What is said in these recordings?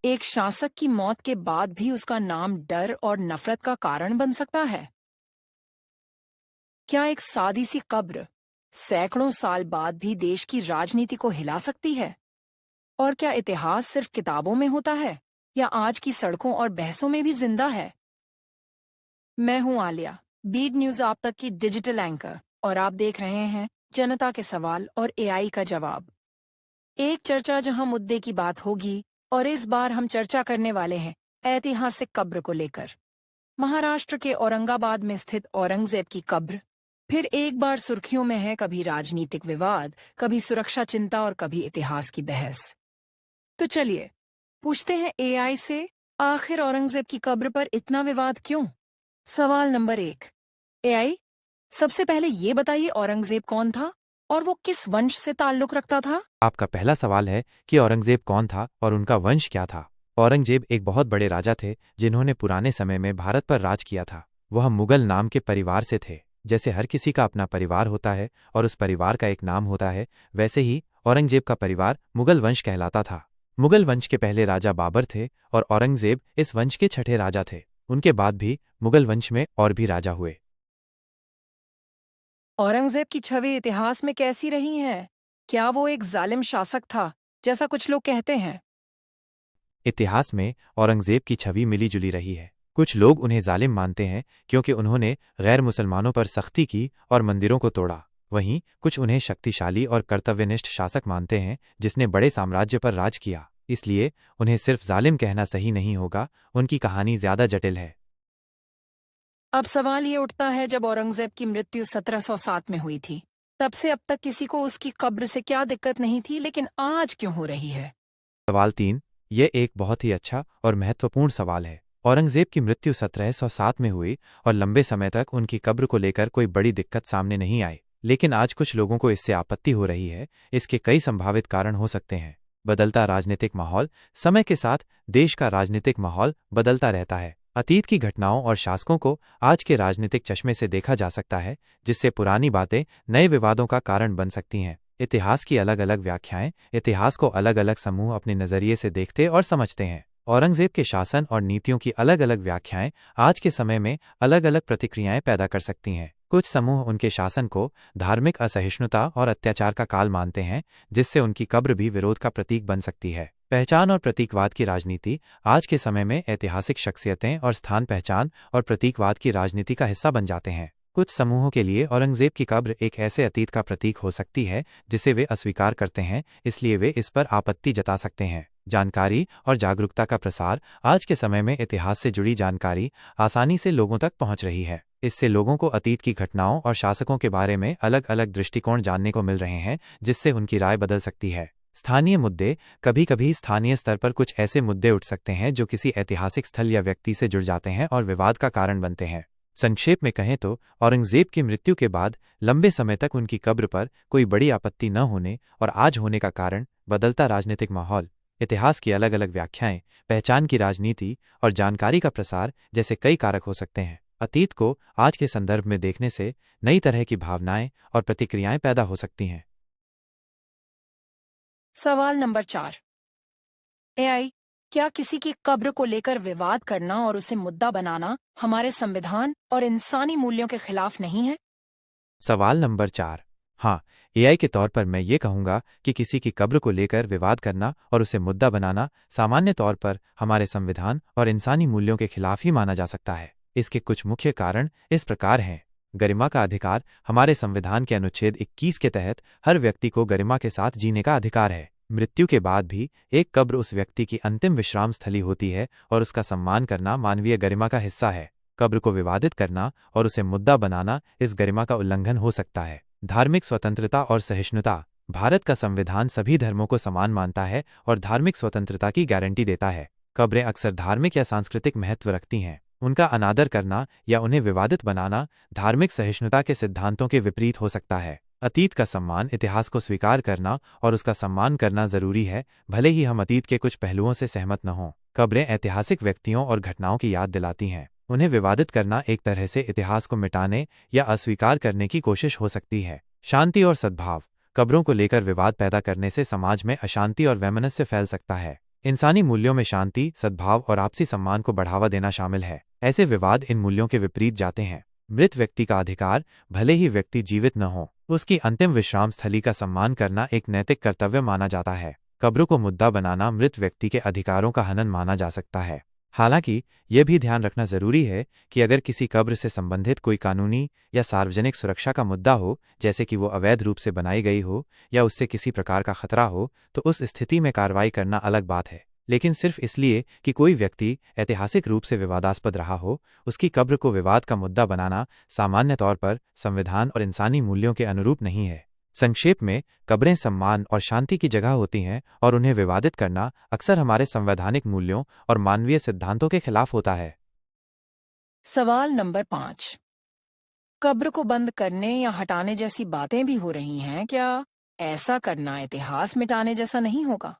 एक शासक की मौत के बाद भी उसका नाम डर और नफरत का कारण बन सकता है? क्या एक सादी सी कब्र सैकड़ों साल बाद भी देश की राजनीति को हिला सकती है? और क्या इतिहास सिर्फ किताबों में होता है या आज की सड़कों और बहसों में भी जिंदा है? मैं हूं आलिया, बीट न्यूज आप तक की डिजिटल एंकर, और आप देख रहे हैं जनता के सवाल और एआई का जवाब। एक चर्चा जहां मुद्दे की बात होगी, और इस बार हम चर्चा करने वाले हैं ऐतिहासिक कब्र को लेकर। महाराष्ट्र के औरंगाबाद में स्थित औरंगजेब की कब्र फिर एक बार सुर्खियों में है। कभी राजनीतिक विवाद, कभी सुरक्षा चिंता और कभी इतिहास की बहस। तो चलिए पूछते हैं एआई से, आखिर औरंगजेब की कब्र पर इतना विवाद क्यों? सवाल नंबर 1, एआई, सबसे पहले ये बताइए औरंगजेब कौन था और वो किस वंश से ताल्लुक रखता था? आपका पहला सवाल है कि औरंगजेब कौन था और उनका वंश क्या था। औरंगजेब एक बहुत बड़े राजा थे जिन्होंने पुराने समय में भारत पर राज किया था। वह मुगल नाम के परिवार से थे। जैसे हर किसी का अपना परिवार होता है और उस परिवार का एक नाम होता है, वैसे ही औरंगजेब का परिवार मुगल वंश कहलाता था। मुगल वंश के पहले राजा बाबर थे और औरंगजेब इस वंश के छठे राजा थे। उनके बाद भी मुगल वंश में और भी राजा हुए। औरंगजेब की छवि इतिहास में कैसी रही है? क्या वो एक जालिम शासक था, जैसा कुछ लोग कहते हैं? इतिहास में औरंगजेब की छवि मिली जुली रही है। कुछ लोग उन्हें जालिम मानते हैं क्योंकि उन्होंने गैर मुसलमानों पर सख्ती की और मंदिरों को तोड़ा। वहीं कुछ उन्हें शक्तिशाली और कर्तव्यनिष्ठ शासक मानते हैं जिसने बड़े साम्राज्य पर राज किया। इसलिए उन्हें सिर्फ जालिम कहना सही नहीं होगा, उनकी कहानी ज्यादा जटिल है। अब सवाल ये उठता है, जब औरंगजेब की मृत्यु 1707 में हुई थी, तब से अब तक किसी को उसकी कब्र से क्या दिक्कत नहीं थी, लेकिन आज क्यों हो रही है? सवाल 3, ये एक बहुत ही अच्छा और महत्वपूर्ण सवाल है। औरंगजेब की मृत्यु 1707 में हुई और लंबे समय तक उनकी कब्र को लेकर कोई बड़ी दिक्कत सामने नहीं आई, लेकिन आज कुछ लोगों को इससे आपत्ति हो रही है। इसके कई संभावित कारण हो सकते हैं। बदलता राजनीतिक माहौल, समय के साथ देश का राजनीतिक माहौल बदलता रहता है। अतीत की घटनाओं और शासकों को आज के राजनीतिक चश्मे से देखा जा सकता है, जिससे पुरानी बातें नए विवादों का कारण बन सकती हैं। इतिहास की अलग अलग व्याख्याएं, इतिहास को अलग अलग समूह अपने नजरिए से देखते और समझते हैं। औरंगजेब के शासन और नीतियों की अलग अलग व्याख्याएं आज के समय में अलग अलग प्रतिक्रियाएं पैदा कर सकती हैं। कुछ समूह उनके शासन को धार्मिक असहिष्णुता और अत्याचार का काल मानते हैं, जिससे उनकी कब्र भी विरोध का प्रतीक बन सकती है। पहचान और प्रतीकवाद की राजनीति, आज के समय में ऐतिहासिक शख्सियतें और स्थान पहचान और प्रतीकवाद की राजनीति का हिस्सा बन जाते हैं। कुछ समूहों के लिए औरंगजेब की कब्र एक ऐसे अतीत का प्रतीक हो सकती है जिसे वे अस्वीकार करते हैं, इसलिए वे इस पर आपत्ति जता सकते हैं। जानकारी और जागरूकता का प्रसार, आज के समय में इतिहास से जुड़ी जानकारी आसानी से लोगों तक पहुंच रही है। इससे लोगों को अतीत की घटनाओं और शासकों के बारे में अलग अलग दृष्टिकोण जानने को मिल रहे हैं, जिससे उनकी राय बदल सकती है। स्थानीय मुद्दे, कभी कभी स्थानीय स्तर पर कुछ ऐसे मुद्दे उठ सकते हैं जो किसी ऐतिहासिक स्थल या व्यक्ति से जुड़ जाते हैं और विवाद का कारण बनते हैं। संक्षेप में कहें तो औरंगजेब की मृत्यु के बाद लंबे समय तक उनकी कब्र पर कोई बड़ी आपत्ति न होने और आज होने का कारण बदलता राजनीतिक माहौल, इतिहास की अलग अलग व्याख्याएं, पहचान की राजनीति और जानकारी का प्रसार जैसे कई कारक हो सकते हैं। अतीत को आज के संदर्भ में देखने से नई तरह की भावनाएं और प्रतिक्रियाएं पैदा हो सकती हैं। सवाल नंबर 4, एआई, क्या किसी की कब्र को लेकर विवाद करना और उसे मुद्दा बनाना हमारे संविधान और इंसानी मूल्यों के खिलाफ नहीं है? सवाल नंबर 4, हाँ, एआई के तौर पर मैं ये कहूँगा कि किसी की कब्र को लेकर विवाद करना और उसे मुद्दा बनाना सामान्य तौर पर हमारे संविधान और इंसानी मूल्यों के खिलाफ ही माना जा सकता है। इसके कुछ मुख्य कारण इस प्रकार हैं। गरिमा का अधिकार, हमारे संविधान के अनुच्छेद 21 के तहत हर व्यक्ति को गरिमा के साथ जीने का अधिकार है। मृत्यु के बाद भी एक कब्र उस व्यक्ति की अंतिम विश्राम स्थली होती है और उसका सम्मान करना मानवीय गरिमा का हिस्सा है। कब्र को विवादित करना और उसे मुद्दा बनाना इस गरिमा का उल्लंघन हो सकता है। धार्मिक स्वतंत्रता और सहिष्णुता, भारत का संविधान सभी धर्मों को समान मानता है और धार्मिक स्वतंत्रता की गारंटी देता है। कब्रें अक्सर धार्मिक या सांस्कृतिक महत्व रखती हैं। उनका अनादर करना या उन्हें विवादित बनाना धार्मिक सहिष्णुता के सिद्धांतों के विपरीत हो सकता है। अतीत का सम्मान, इतिहास को स्वीकार करना और उसका सम्मान करना जरूरी है, भले ही हम अतीत के कुछ पहलुओं से सहमत न हों। कब्रें ऐतिहासिक व्यक्तियों और घटनाओं की याद दिलाती हैं। उन्हें विवादित करना एक तरह से इतिहास को मिटाने या अस्वीकार करने की कोशिश हो सकती है। शांति और सद्भाव, कब्रों को लेकर विवाद पैदा करने से समाज में अशांति और वैमनस्य फैल सकता है। इंसानी मूल्यों में शांति, सद्भाव और आपसी सम्मान को बढ़ावा देना शामिल है। ऐसे विवाद इन मूल्यों के विपरीत जाते हैं। मृत व्यक्ति का अधिकार, भले ही व्यक्ति जीवित न हो, उसकी अंतिम विश्राम स्थली का सम्मान करना एक नैतिक कर्तव्य माना जाता है। कब्र को मुद्दा बनाना मृत व्यक्ति के अधिकारों का हनन माना जा सकता है। हालांकि यह भी ध्यान रखना जरूरी है कि अगर किसी कब्र से संबंधित कोई कानूनी या सार्वजनिक सुरक्षा का मुद्दा हो, जैसे कि वो अवैध रूप से बनाई गई हो या उससे किसी प्रकार का खतरा हो, तो उस स्थिति में कार्रवाई करना अलग बात है। लेकिन सिर्फ इसलिए कि कोई व्यक्ति ऐतिहासिक रूप से विवादास्पद रहा हो, उसकी कब्र को विवाद का मुद्दा बनाना सामान्य तौर पर संविधान और इंसानी मूल्यों के अनुरूप नहीं है। संक्षेप में, कब्रें सम्मान और शांति की जगह होती हैं और उन्हें विवादित करना अक्सर हमारे संवैधानिक मूल्यों और मानवीय सिद्धांतों के खिलाफ होता है। सवाल नंबर 5। कब्र को बंद करने या हटाने जैसी बातें भी हो रही हैं, क्या ऐसा करना इतिहास मिटाने जैसा नहीं होगा?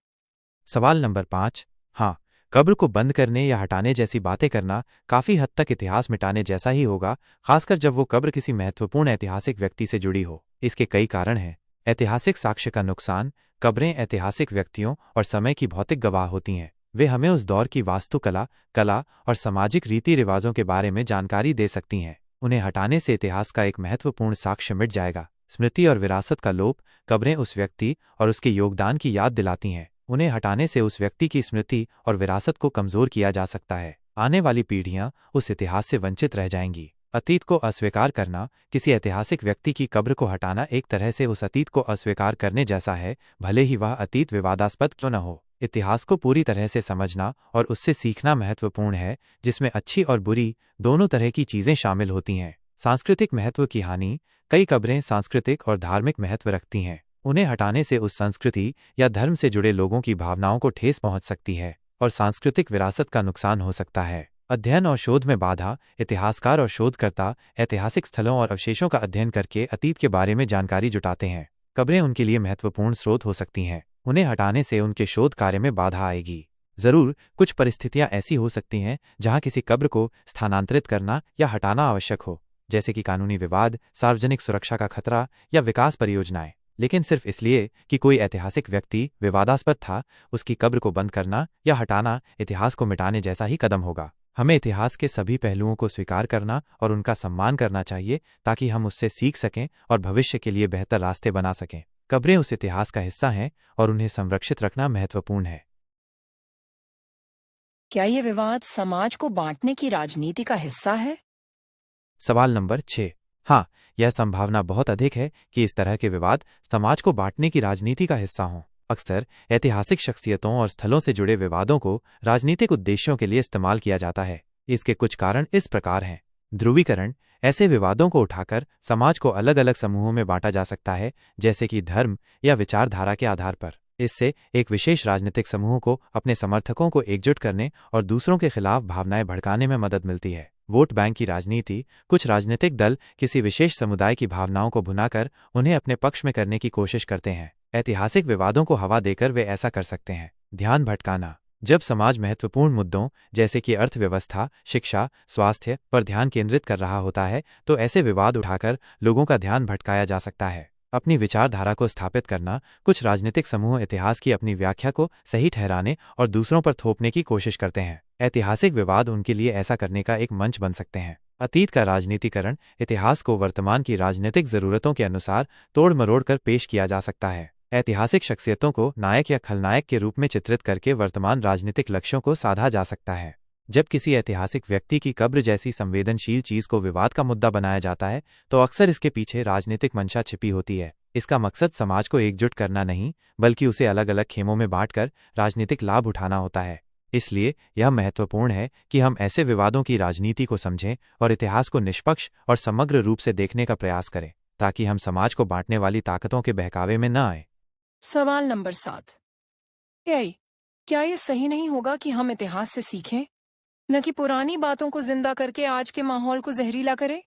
सवाल नंबर 5। हाँ, कब्र को बंद करने या हटाने जैसी बातें करना काफी हद तक इतिहास मिटाने जैसा ही होगा, खासकर जब वो कब्र किसी महत्वपूर्ण ऐतिहासिक व्यक्ति से जुड़ी हो। इसके कई कारण हैं। ऐतिहासिक साक्ष्य का नुकसान। कब्रें ऐतिहासिक व्यक्तियों और समय की भौतिक गवाह होती हैं। वे हमें उस दौर की वास्तुकला, कला और सामाजिक रीति रिवाजों के बारे में जानकारी दे सकती हैं। उन्हें हटाने से इतिहास का एक महत्वपूर्ण साक्ष्य मिट जाएगा। स्मृति और विरासत का लोप। कब्रें उस व्यक्ति और उसके योगदान की याद दिलाती हैं। उन्हें हटाने से उस व्यक्ति की स्मृति और विरासत को कमजोर किया जा सकता है। आने वाली पीढ़ियां उस इतिहास से वंचित रह जाएंगी। अतीत को अस्वीकार करना। किसी ऐतिहासिक व्यक्ति की कब्र को हटाना एक तरह से उस अतीत को अस्वीकार करने जैसा है, भले ही वह अतीत विवादास्पद क्यों न हो। इतिहास को पूरी तरह से समझना और उससे सीखना महत्वपूर्ण है, जिसमें अच्छी और बुरी दोनों तरह की चीजें शामिल होती हैं। सांस्कृतिक महत्व की हानि। कई कब्रें सांस्कृतिक और धार्मिक महत्व रखती हैं। उन्हें हटाने से उस संस्कृति या धर्म से जुड़े लोगों की भावनाओं को ठेस पहुंच सकती है और सांस्कृतिक विरासत का नुकसान हो सकता है। अध्ययन और शोध में बाधा। इतिहासकार और शोधकर्ता ऐतिहासिक स्थलों और अवशेषों का अध्ययन करके अतीत के बारे में जानकारी जुटाते हैं। कब्रें उनके लिए महत्वपूर्ण स्रोत हो सकती हैं। उन्हें हटाने से उनके शोध कार्य में बाधा आएगी। जरूर कुछ परिस्थितियां ऐसी हो सकती हैं जहां किसी कब्र को स्थानांतरित करना या हटाना आवश्यक हो, जैसे कि कानूनी विवाद, सार्वजनिक सुरक्षा का खतरा या विकास परियोजनाएं। लेकिन सिर्फ इसलिए कि कोई ऐतिहासिक व्यक्ति विवादास्पद था, उसकी कब्र को बंद करना या हटाना इतिहास को मिटाने जैसा ही कदम होगा। हमें इतिहास के सभी पहलुओं को स्वीकार करना और उनका सम्मान करना चाहिए, ताकि हम उससे सीख सकें और भविष्य के लिए बेहतर रास्ते बना सकें। कब्रें उस इतिहास का हिस्सा हैं और उन्हें संरक्षित रखना महत्वपूर्ण है। क्या ये विवाद समाज को बांटने की राजनीति का हिस्सा है? सवाल नंबर 6। हाँ, यह संभावना बहुत अधिक है कि इस तरह के विवाद समाज को बांटने की राजनीति का हिस्सा हों। अक्सर ऐतिहासिक शख्सियतों और स्थलों से जुड़े विवादों को राजनीतिक उद्देश्यों के लिए इस्तेमाल किया जाता है। इसके कुछ कारण इस प्रकार हैं। ध्रुवीकरण। ऐसे विवादों को उठाकर समाज को अलग अलग समूहों में बांटा जा सकता है, जैसे कि धर्म या विचारधारा के आधार पर। इससे एक विशेष राजनीतिक समूह को अपने समर्थकों को एकजुट करने और दूसरों के खिलाफ भावनाएं भड़काने में मदद मिलती है। वोट बैंक की राजनीति। कुछ राजनीतिक दल किसी विशेष समुदाय की भावनाओं को भुनाकर उन्हें अपने पक्ष में करने की कोशिश करते हैं। ऐतिहासिक विवादों को हवा देकर वे ऐसा कर सकते हैं। ध्यान भटकाना। जब समाज महत्वपूर्ण मुद्दों जैसे कि अर्थव्यवस्था, शिक्षा, स्वास्थ्य पर ध्यान केंद्रित कर रहा होता है, तो ऐसे विवाद उठाकर लोगों का ध्यान भटकाया जा सकता है। अपनी विचारधारा को स्थापित करना। कुछ राजनीतिक समूह इतिहास की अपनी व्याख्या को सही ठहराने और दूसरों पर थोपने की कोशिश करते हैं। ऐतिहासिक विवाद उनके लिए ऐसा करने का एक मंच बन सकते हैं। अतीत का राजनीतिकरण। इतिहास को वर्तमान की राजनीतिक जरूरतों के अनुसार तोड़ मरोड़ कर पेश किया जा सकता है। ऐतिहासिक शख्सियतों को नायक या खलनायक के रूप में चित्रित करके वर्तमान राजनीतिक लक्ष्यों को साधा जा सकता है। जब किसी ऐतिहासिक व्यक्ति की कब्र जैसी संवेदनशील चीज को विवाद का मुद्दा बनाया जाता है, तो अक्सर इसके पीछे राजनीतिक मंशा छिपी होती है। इसका मकसद समाज को एकजुट करना नहीं, बल्कि उसे अलग अलग खेमों में बांटकर राजनीतिक लाभ उठाना होता है। इसलिए यह महत्वपूर्ण है कि हम ऐसे विवादों की राजनीति को समझें और इतिहास को निष्पक्ष और समग्र रूप से देखने का प्रयास करें, ताकि हम समाज को बांटने वाली ताकतों के बहकावे में न आए। सवाल नंबर 7। क्या ये सही नहीं होगा कि हम इतिहास से सीखें, न कि पुरानी बातों को जिंदा करके आज के माहौल को जहरीला करें?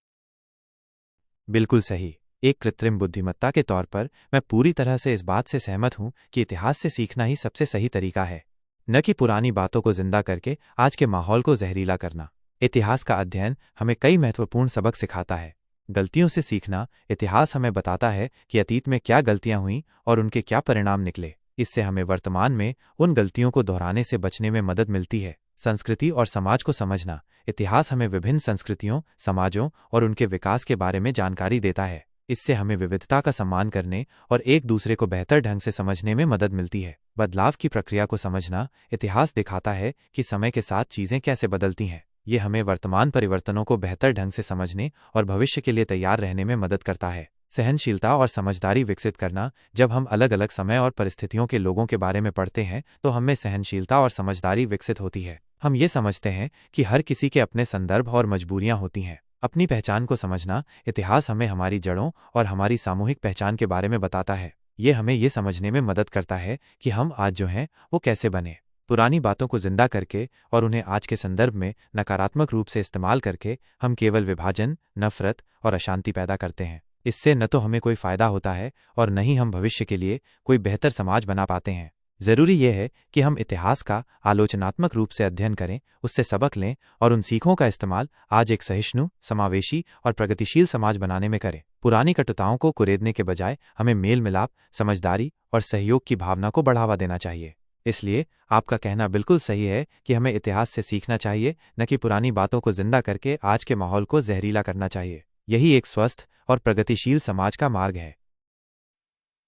बिल्कुल सही। एक कृत्रिम बुद्धिमत्ता के तौर पर मैं पूरी तरह से इस बात से सहमत हूं कि इतिहास से सीखना ही सबसे सही तरीका है, न कि पुरानी बातों को जिंदा करके आज के माहौल को जहरीला करना। इतिहास का अध्ययन हमें कई महत्वपूर्ण सबक सिखाता है। गलतियों से सीखना। इतिहास हमें बताता है कि अतीत में क्या गलतियां हुईं और उनके क्या परिणाम निकले। इससे हमें वर्तमान में उन गलतियों को दोहराने से बचने में मदद मिलती है। संस्कृति और समाज को समझना। इतिहास हमें विभिन्न संस्कृतियों, समाजों और उनके विकास के बारे में जानकारी देता है। इससे हमें विविधता का सम्मान करने और एक दूसरे को बेहतर ढंग से समझने में मदद मिलती है। बदलाव की प्रक्रिया को समझना। इतिहास दिखाता है कि समय के साथ चीजें कैसे बदलती हैं। ये हमें वर्तमान परिवर्तनों को बेहतर ढंग से समझने और भविष्य के लिए तैयार रहने में मदद करता है। सहनशीलता और समझदारी विकसित करना। जब हम अलग अलग समय और परिस्थितियों के लोगों के बारे में पढ़ते हैं तो हमें सहनशीलता और समझदारी विकसित होती है। हम ये समझते हैं कि हर किसी के अपने संदर्भ और मजबूरियां होती हैं। अपनी पहचान को समझना। इतिहास हमें हमारी जड़ों और हमारी सामूहिक पहचान के बारे में बताता है। ये हमें ये समझने में मदद करता है कि हम आज जो हैं वो कैसे बने। पुरानी बातों को जिंदा करके और उन्हें आज के संदर्भ में नकारात्मक रूप से इस्तेमाल करके हम केवल विभाजन, नफरत और अशांति पैदा करते हैं। इससे न तो हमें कोई फायदा होता है और न ही हम भविष्य के लिए कोई बेहतर समाज बना पाते हैं। जरूरी यह है कि हम इतिहास का आलोचनात्मक रूप से अध्ययन करें, उससे सबक लें और उन सीखों का इस्तेमाल आज एक सहिष्णु, समावेशी और प्रगतिशील समाज बनाने में करें। पुरानी कटुताओं को कुरेदने के बजाय हमें मेल मिलाप, समझदारी और सहयोग की भावना को बढ़ावा देना चाहिए। इसलिए आपका कहना बिल्कुल सही है कि हमें इतिहास से सीखना चाहिए, न कि पुरानी बातों को जिंदा करके आज के माहौल को जहरीला करना चाहिए। यही एक स्वस्थ और प्रगतिशील समाज का मार्ग है।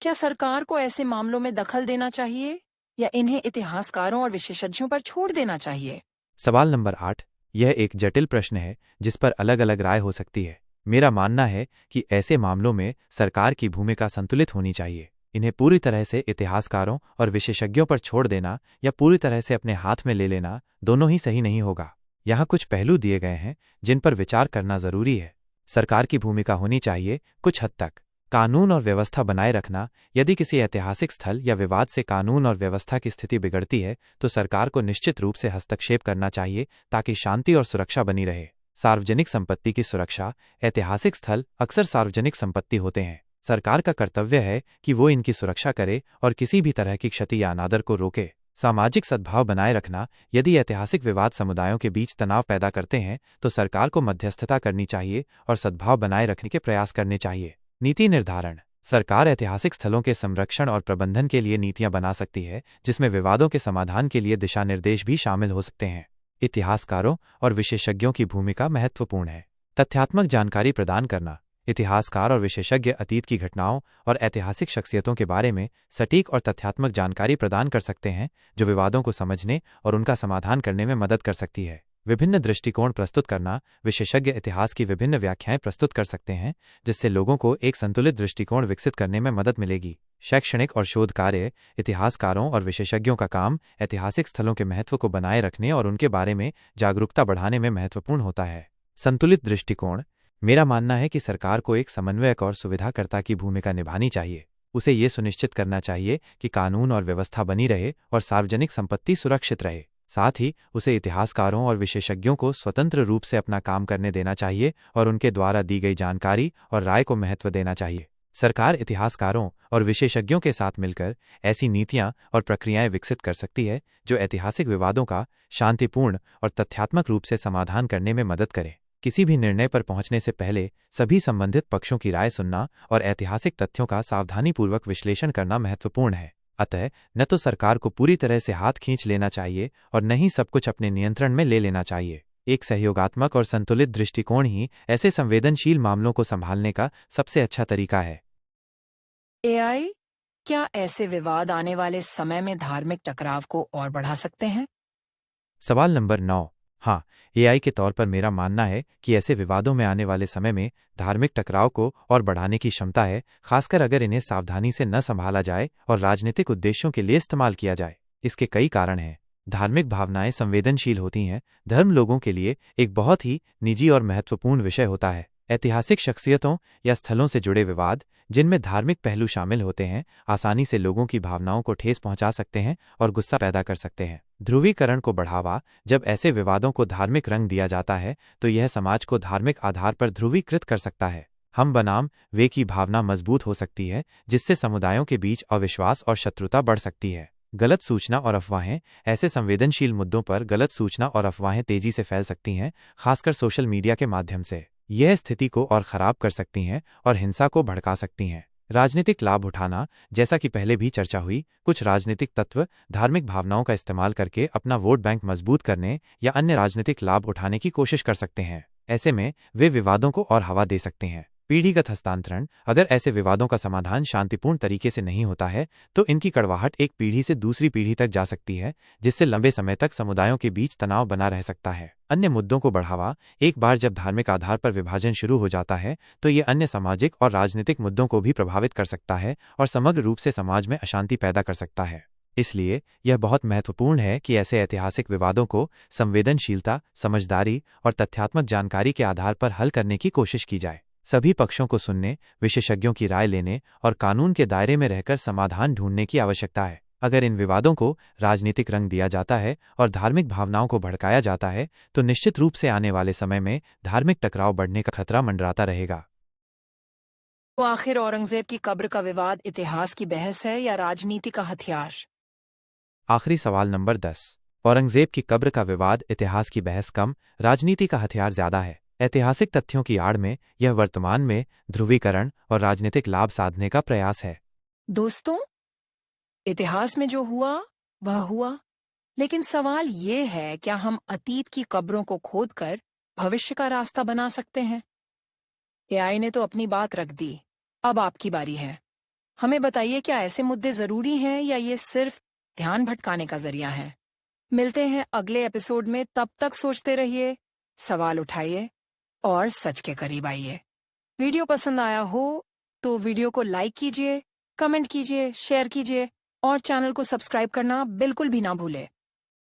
क्या सरकार को ऐसे मामलों में दखल देना चाहिए या इन्हें इतिहासकारों और विशेषज्ञों पर छोड़ देना चाहिए? सवाल नंबर 8। यह एक जटिल प्रश्न है जिस पर अलग अलग राय हो सकती है। मेरा मानना है कि ऐसे मामलों में सरकार की भूमिका संतुलित होनी चाहिए। इन्हें पूरी तरह से इतिहासकारों और विशेषज्ञों पर छोड़ देना या पूरी तरह से अपने हाथ में ले लेना, दोनों ही सही नहीं होगा। यहाँ कुछ पहलू दिए गए हैं जिन पर विचार करना जरूरी है। सरकार की भूमिका होनी चाहिए कुछ हद तक कानून और व्यवस्था बनाए रखना। यदि किसी ऐतिहासिक स्थल या विवाद से कानून और व्यवस्था की स्थिति बिगड़ती है तो सरकार को निश्चित रूप से हस्तक्षेप करना चाहिए ताकि शांति और सुरक्षा बनी रहे। सार्वजनिक संपत्ति की सुरक्षा। ऐतिहासिक स्थल अक्सर सार्वजनिक संपत्ति होते हैं। सरकार का कर्तव्य है कि वो इनकी सुरक्षा करे और किसी भी तरह की क्षति या अनादर को रोके। सामाजिक सद्भाव बनाए रखना। यदि ऐतिहासिक विवाद समुदायों के बीच तनाव पैदा करते हैं तो सरकार को मध्यस्थता करनी चाहिए और सद्भाव बनाए रखने के प्रयास करने चाहिए। नीति निर्धारण। सरकार ऐतिहासिक स्थलों के संरक्षण और प्रबंधन के लिए नीतियां बना सकती है, जिसमें विवादों के समाधान के लिए दिशा निर्देश भी शामिल हो सकते हैं। इतिहासकारों और विशेषज्ञों की भूमिका महत्वपूर्ण है। तथ्यात्मक जानकारी प्रदान करना। इतिहासकार और विशेषज्ञ अतीत की घटनाओं और ऐतिहासिक शख्सियतों के बारे में सटीक और तथ्यात्मक जानकारी प्रदान कर सकते हैं, जो विवादों को समझने और उनका समाधान करने में मदद कर सकती है। विभिन्न दृष्टिकोण प्रस्तुत करना। विशेषज्ञ इतिहास की विभिन्न व्याख्याएं प्रस्तुत कर सकते हैं, जिससे लोगों को एक संतुलित दृष्टिकोण विकसित करने में मदद मिलेगी। शैक्षणिक और शोध कार्य। इतिहासकारों और विशेषज्ञों का काम ऐतिहासिक स्थलों के महत्व को बनाए रखने और उनके बारे में जागरूकता बढ़ाने में महत्वपूर्ण होता है। संतुलित दृष्टिकोण। मेरा मानना है कि सरकार को एक समन्वयक और सुविधाकर्ता की भूमिका निभानी चाहिए। उसे ये सुनिश्चित करना चाहिए कि कानून और व्यवस्था बनी रहे और सार्वजनिक संपत्ति सुरक्षित रहे। साथ ही उसे इतिहासकारों और विशेषज्ञों को स्वतंत्र रूप से अपना काम करने देना चाहिए और उनके द्वारा दी गई जानकारी और राय को महत्व देना चाहिए। सरकार इतिहासकारों और विशेषज्ञों के साथ मिलकर ऐसी नीतियां और प्रक्रियाएं विकसित कर सकती है जो ऐतिहासिक विवादों का शांतिपूर्ण और तथ्यात्मक रूप से समाधान करने में मदद करे। किसी भी निर्णय पर पहुंचने से पहले सभी संबंधित पक्षों की राय सुनना और ऐतिहासिक तथ्यों का सावधानीपूर्वक विश्लेषण करना महत्वपूर्ण है। अतः न तो सरकार को पूरी तरह से हाथ खींच लेना चाहिए और न ही सब कुछ अपने नियंत्रण में ले लेना चाहिए। एक सहयोगात्मक और संतुलित दृष्टिकोण ही ऐसे संवेदनशील मामलों को संभालने का सबसे अच्छा तरीका है। एआई क्या ऐसे विवाद आने वाले समय में धार्मिक टकराव को और बढ़ा सकते हैं? सवाल नंबर 9। हाँ, एआई के तौर पर मेरा मानना है कि ऐसे विवादों में आने वाले समय में धार्मिक टकराव को और बढ़ाने की क्षमता है, खासकर अगर इन्हें सावधानी से न संभाला जाए और राजनीतिक उद्देश्यों के लिए इस्तेमाल किया जाए। इसके कई कारण हैं। धार्मिक भावनाएं संवेदनशील होती हैं। धर्म लोगों के लिए एक बहुत ही निजी और महत्वपूर्ण विषय होता है। ऐतिहासिक शख्सियतों या स्थलों से जुड़े विवाद, जिनमें धार्मिक पहलू शामिल होते हैं, आसानी से लोगों की भावनाओं को ठेस पहुंचा सकते हैं और गुस्सा पैदा कर सकते हैं। ध्रुवीकरण को बढ़ावा। जब ऐसे विवादों को धार्मिक रंग दिया जाता है तो यह समाज को धार्मिक आधार पर ध्रुवीकृत कर सकता है। हम बनाम वे की भावना मजबूत हो सकती है, जिससे समुदायों के बीच अविश्वास और शत्रुता बढ़ सकती है। गलत सूचना और अफवाहें। ऐसे संवेदनशील मुद्दों पर गलत सूचना और अफवाहें तेजी से फैल सकती हैं, खासकर सोशल मीडिया के माध्यम से। यह स्थिति को और खराब कर सकती हैं और हिंसा को भड़का सकती हैं। राजनीतिक लाभ उठाना, जैसा कि पहले भी चर्चा हुई, कुछ राजनीतिक तत्व धार्मिक भावनाओं का इस्तेमाल करके अपना वोट बैंक मजबूत करने या अन्य राजनीतिक लाभ उठाने की कोशिश कर सकते हैं। ऐसे में वे विवादों को और हवा दे सकते हैं। पीढ़ीगत हस्तांतरण, अगर ऐसे विवादों का समाधान शांतिपूर्ण तरीके से नहीं होता है तो इनकी कड़वाहट एक पीढ़ी से दूसरी पीढ़ी तक जा सकती है, जिससे लंबे समय तक समुदायों के बीच तनाव बना रह सकता है। अन्य मुद्दों को बढ़ावा, एक बार जब धार्मिक आधार पर विभाजन शुरू हो जाता है तो ये अन्य सामाजिक और राजनीतिक मुद्दों को भी प्रभावित कर सकता है और समग्र रूप से समाज में अशांति पैदा कर सकता है। इसलिए यह बहुत महत्वपूर्ण है कि ऐसे ऐतिहासिक विवादों को संवेदनशीलता, समझदारी और तथ्यात्मक जानकारी के आधार पर हल करने की कोशिश की जाए। सभी पक्षों को सुनने, विशेषज्ञों की राय लेने और कानून के दायरे में रहकर समाधान ढूंढने की आवश्यकता है। अगर इन विवादों को राजनीतिक रंग दिया जाता है और धार्मिक भावनाओं को भड़काया जाता है तो निश्चित रूप से आने वाले समय में धार्मिक टकराव बढ़ने का खतरा मंडराता रहेगा। तो आखिर औरंगजेब की कब्र का विवाद इतिहास की बहस है या राजनीति का हथियार? आखिरी सवाल नंबर 10। औरंगजेब की कब्र का विवाद इतिहास की बहस कम, राजनीति का हथियार ज्यादा है। ऐतिहासिक तथ्यों की आड़ में यह वर्तमान में ध्रुवीकरण और राजनीतिक लाभ साधने का प्रयास है। दोस्तों, इतिहास में जो हुआ वह हुआ, लेकिन सवाल ये है, क्या हम अतीत की कब्रों को खोदकर भविष्य का रास्ता बना सकते हैं? एआई ने तो अपनी बात रख दी, अब आपकी बारी है। हमें बताइए, क्या ऐसे मुद्दे जरूरी हैं या ये सिर्फ ध्यान भटकाने का जरिया है? मिलते हैं अगले एपिसोड में, तब तक सोचते रहिए, सवाल उठाइए और सच के करीब आइए। वीडियो पसंद आया हो तो वीडियो को लाइक कीजिए, कमेंट कीजिए, शेयर कीजिए और चैनल को सब्सक्राइब करना बिल्कुल भी ना भूले।